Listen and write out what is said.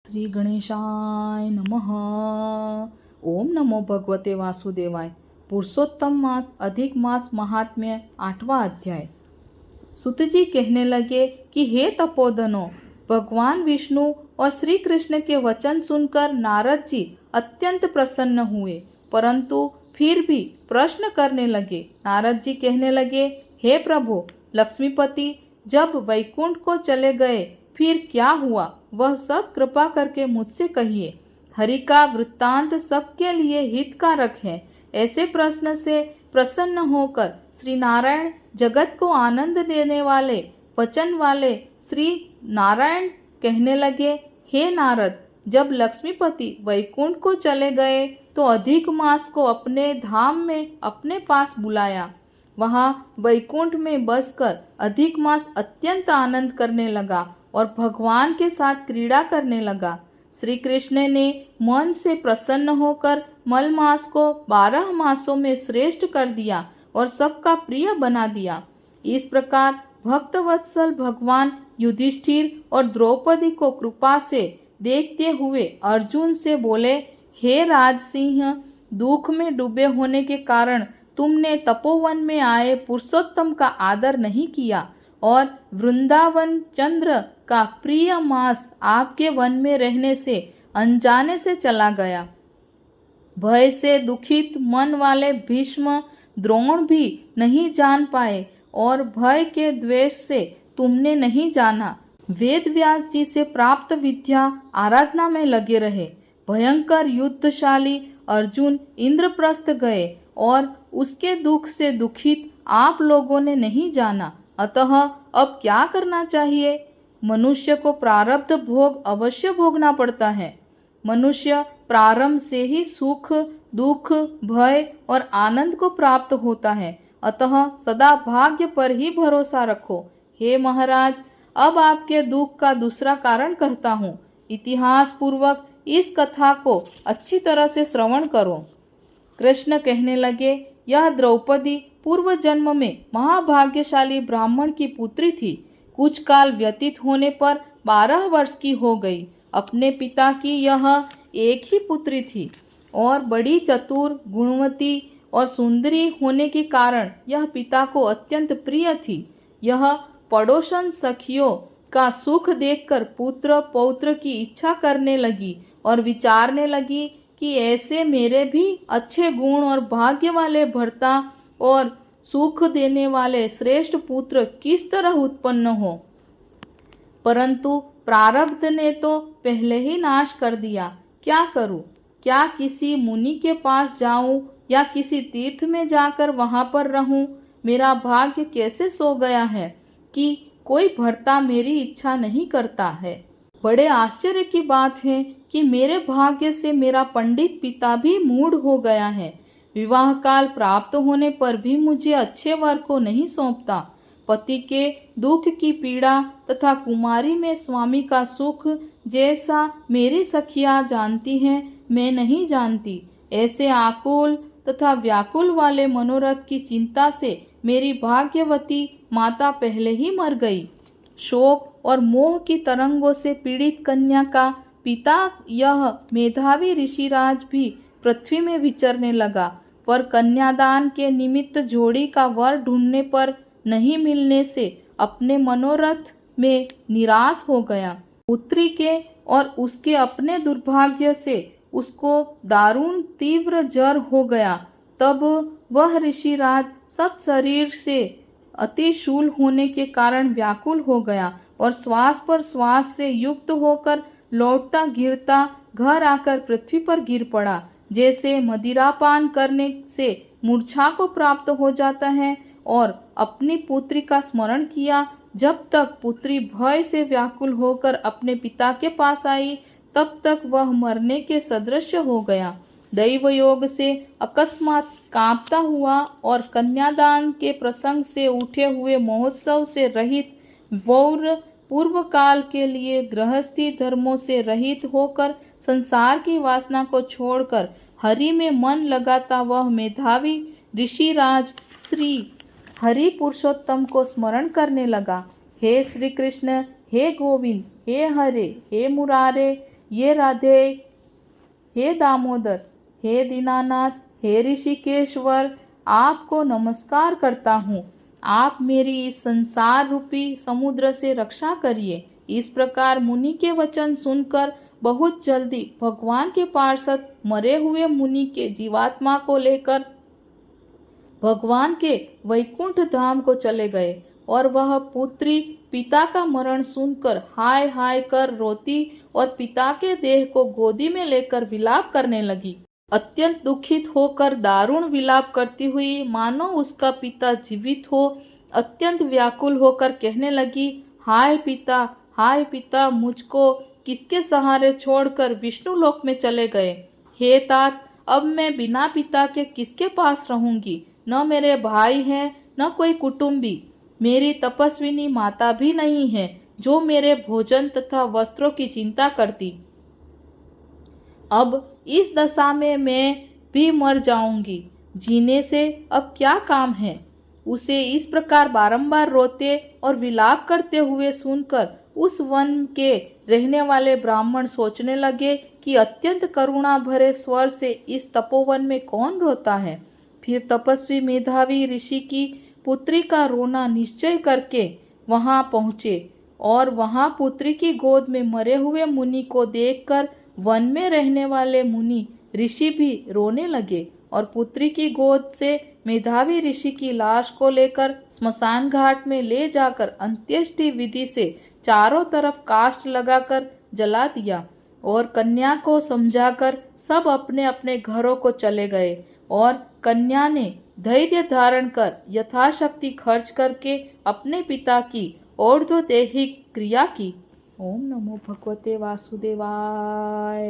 श्री गणेशाय नमः। ओम नमो भगवते वासुदेवाय। पुरुषोत्तम मास अधिक मास महात्म्य 8वां अध्याय। सुत जी कहने लगे कि हे तपोधनो, भगवान विष्णु और श्री कृष्ण के वचन सुनकर नारद जी अत्यंत प्रसन्न हुए, परंतु फिर भी प्रश्न करने लगे। नारद जी कहने लगे, हे प्रभु, लक्ष्मीपति जब वैकुंठ को चले गए फिर क्या हुआ, वह सब कृपा करके मुझसे कहिए। हरि का वृत्तांत सबके लिए हितकारक है। ऐसे प्रश्न से प्रसन्न होकर श्री नारायण जगत को आनंद देने वाले वचन वाले श्री नारायण कहने लगे, हे नारद, जब लक्ष्मीपति वैकुंठ को चले गए तो अधिक मास को अपने धाम में अपने पास बुलाया। वहाँ वैकुंठ में बसकर अधिक मास अत्यंत आनंद करने लगा और भगवान के साथ क्रीड़ा करने लगा। श्री कृष्ण ने मन से प्रसन्न होकर मल मास को 12 मासों में श्रेष्ठ कर दिया और सबका प्रिय बना दिया। इस प्रकार भक्तवत्सल भगवान युधिष्ठिर और द्रौपदी को कृपा से देखते हुए अर्जुन से बोले, हे राजसिंह, दुख में डूबे होने के कारण तुमने तपोवन में आए पुरुषोत्तम का आदर नहीं किया और वृंदावन चंद्र का प्रिय मास आपके वन में रहने से अनजाने से चला गया। भय से दुखित मन वाले भीष्म द्रोण भी नहीं जान पाए और भय के द्वेष से तुमने नहीं जाना। वेद व्यास जी से प्राप्त विद्या आराधना में लगे रहे। भयंकर युद्धशाली अर्जुन इंद्रप्रस्थ गए और उसके दुख से दुखित आप लोगों ने नहीं जाना। अतः अब क्या करना चाहिए? मनुष्य को प्रारब्ध भोग अवश्य भोगना पड़ता है। मनुष्य प्रारंभ से ही सुख, दुख, भय और आनंद को प्राप्त होता है। अतः सदा भाग्य पर ही भरोसा रखो। हे महाराज, अब आपके दुख का दूसरा कारण कहता हूँ। इतिहास पूर्वक इस कथा को अच्छी तरह से श्रवण करो। कृष्ण कहने लगे, यह द्रौपदी पूर्व जन्म में महाभाग्यशाली ब्राह्मण की पुत्री थी। कुछ काल व्यतीत होने पर 12 वर्ष की हो गई। अपने पिता की यह एक ही पुत्री थी और बड़ी चतुर, गुणवती और सुंदरी होने के कारण यह पिता को अत्यंत प्रिय थी। यह पड़ोसन सखियों का सुख देखकर पुत्र पौत्र की इच्छा करने लगी और विचारने लगी कि ऐसे मेरे भी अच्छे गुण और भाग्य वाले भर्ता और सुख देने वाले श्रेष्ठ पुत्र किस तरह उत्पन्न हो। परंतु प्रारब्ध ने तो पहले ही नाश कर दिया। क्या करूं? क्या किसी मुनि के पास जाऊं या किसी तीर्थ में जाकर वहां पर रहूं? मेरा भाग्य कैसे सो गया है कि कोई भर्ता मेरी इच्छा नहीं करता है। बड़े आश्चर्य की बात है कि मेरे भाग्य से मेरा पंडित पिता भी मूढ़ हो गया है। विवाह काल प्राप्त होने पर भी मुझे अच्छे वर को नहीं सौंपता। पति के दुख की पीड़ा तथा कुमारी में स्वामी का सुख जैसा मेरी सखियां जानती हैं, मैं नहीं जानती। ऐसे आकुल तथा व्याकुल वाले मनोरथ की चिंता से मेरी भाग्यवती माता पहले ही मर गई। शोक और मोह की तरंगों से पीड़ित कन्या का पिता यह मेधावी ऋषिराज भी पृथ्वी में विचरने लगा, पर कन्यादान के निमित्त जोड़ी का वर ढूंढने पर नहीं मिलने से अपने मनोरथ में निराश हो गया। पुत्री के और उसके अपने दुर्भाग्य से उसको दारुण तीव्र जर हो गया। तब वह ऋषिराज सब शरीर से अतिशूल होने के कारण व्याकुल हो गया और श्वास पर श्वास से युक्त होकर लौटता गिरता घर आकर पृथ्वी पर गिर पड़ा। जैसे मदिरापान करने से मूर्छा को प्राप्त हो जाता है, और अपनी पुत्री का स्मरण किया। जब तक पुत्री भय से व्याकुल होकर अपने पिता के पास आई, तब तक वह मरने के सदृश हो गया। दैव योग से अकस्मात कांपता हुआ और कन्यादान के प्रसंग से उठे हुए महोत्सव से रहित वौर पूर्व काल के लिए गृहस्थी धर्मों से रहित होकर संसार की वासना को छोड़कर हरि में मन लगाता वह मेधावी ऋषिराज श्री हरि पुरुषोत्तम को स्मरण करने लगा। हे श्री कृष्ण, हे गोविंद, हे हरे, हे मुरारे, ये राधे, हे दामोदर, हे दीनानाथ, हे ऋषिकेश्वर, आपको नमस्कार करता हूँ। आप मेरी इस संसार रूपी समुद्र से रक्षा करिए। इस प्रकार मुनि के वचन सुनकर बहुत जल्दी भगवान के पार्षद मरे हुए मुनि के जीवात्मा को लेकर भगवान के वैकुंठ धाम को चले गए और वह पुत्री पिता का मरण सुनकर हाय हाय कर रोती और पिता के देह को गोदी में लेकर विलाप करने लगी। अत्यंत दुखित होकर दारुण विलाप करती हुई मानो उसका पिता जीवित हो, अत्यंत व्याकुल होकर कहने लगी, हाय पिता, मुझको किसके सहारे छोड़कर विष्णु लोक में चले गए। हे तात, अब मैं बिना पिता के किसके पास रहूंगी। न मेरे भाई हैं, न कोई कुटुंबी। मेरी तपस्विनी माता भी नहीं है जो मेरे भोजन तथा वस्त्रों की चिंता करती। अब इस दशा में मैं भी मर जाऊंगी। जीने से अब क्या काम है। उसे इस प्रकार बारंबार रोते और विलाप करते हुए सुनकर उस वन के रहने वाले ब्राह्मण सोचने लगे कि अत्यंत करुणा भरे स्वर से इस तपोवन में कौन रोता है। फिर तपस्वी मेधावी ऋषि की पुत्री का रोना निश्चय करके वहां पहुँचे और वहां पुत्री की गोद में मरे हुए मुनि को देखकर वन में रहने वाले मुनि ऋषि भी रोने लगे और पुत्री की गोद से मेधावी ऋषि की लाश को लेकर स्मशान घाट में ले जाकर अंत्येष्टि विधि से चारों तरफ काष्ठ लगाकर जला दिया और कन्या को समझाकर सब अपने अपने घरों को चले गए और कन्या ने धैर्य धारण कर यथाशक्ति खर्च करके अपने पिता की और्ध्वदेहिक क्रिया की। ओम नमो भगवते वासुदेवाय।